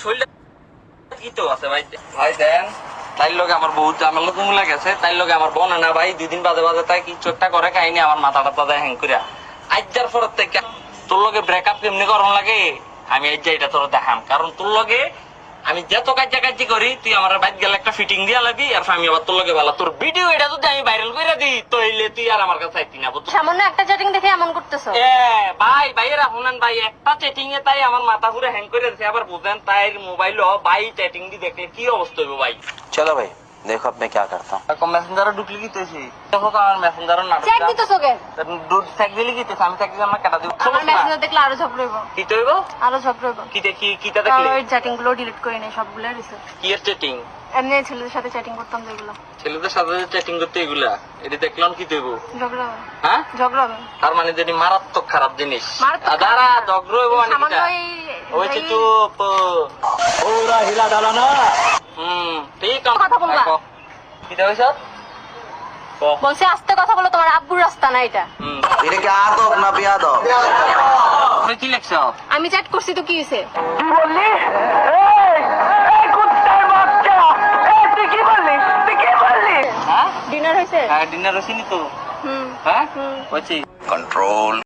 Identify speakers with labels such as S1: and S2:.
S1: শরীরটা কি তো আছে ভাই ভাই দেন তাই লগে আমার বহুত ঝামেলা তুমুলা গেছে তাই লগে আমার বোন না ভাই 2 দিন বাদে বাদে তাই কিছু একটা করে কাহিনী আমার মাথাটা তাদা হ্যাং করিয়া আজ্জার পরের থেকে তোর লগে ব্রেকআপ কেমনি করন লাগে আমি আজ্জা এটা তোর দেখাম কারণ তোর লগে আমি যত কাজে করি তুই আমার বাইক গেলে একটা ফিটিং দিয়া লাগবি আর আমি আবার তোর লগে বলা তোর ভিডিও এটা যদি আমি ভাইরাল করে দিই তাইলে তুই আর আমার কাছে আইতি না বুঝছিস
S2: সামান্য একটা চ্যাটিং দেখে এমন করতেছো
S1: ভাই ভাইয়েরা শুনেন ভাই একটা চ্যাটিং এ তাই আমার মাথা ঘুরে হ্যাং করে দিচ্ছে আবার বুঝেন তাই মোবাইল ভাই চ্যাটিং দি দেখলে কি অবস্থা হইব ভাই
S3: चलो भाई देखो अब मैं क्या करता हूँ।
S1: মেসেঞ্জারে ঢুকলি কি তুই দেখো আমার মেসেঞ্জারে না
S2: চ্যাট দিতেছো কেন?
S1: দুধ ফেক দিলি কি তুই আমি থাকি আমার কাটা দিব
S2: আমার মেসেজ দেখলে আরো ঝগড়া হইব,
S1: কি তৈব
S2: আরো ঝগড়া হইব।
S1: কি দেখি কিটা দেখলি
S2: ওই চ্যাটিং গুলো ডিলিট করে নেই, সবগুলো রিসেট।
S1: কি এর চ্যাটিং
S2: এমনি ছেলেদের সাথে চ্যাটিং করতাম যেগুলো,
S1: ছেলেদের সাথে চ্যাটিং করতে এগুলা এটা দেখলাম কি তৈব
S2: ঝগড়া হবে,
S1: হ্যাঁ
S2: ঝগড়া হবে।
S1: তার মানে যদি মারাত্মক খারাপ জিনিস
S2: মারাত্মক
S1: দাঁড়া ঝগড়া হইব মানে
S2: সামান্য
S1: কিটা ওইছে চুপ
S3: पूरा हिला डाला ना।
S1: ঠিক
S2: কথা বলবা।
S1: কিটা হইছ
S2: বলছে আস্তে কথা বলো, তোমার আব্বুর রাস্তা না এটা।
S3: इन्हें क्या दो अपना पिया दो।
S1: তুমি কি লিখছ
S2: আমি চ্যাট করছি তো কি হইছে?
S1: হ্যাঁ
S2: ডিনার হইছে?
S1: হ্যাঁ ডিনার হইছিনি তো
S2: হুম
S1: হ্যাঁ
S2: হুম।
S1: হইছি
S3: कंट्रोल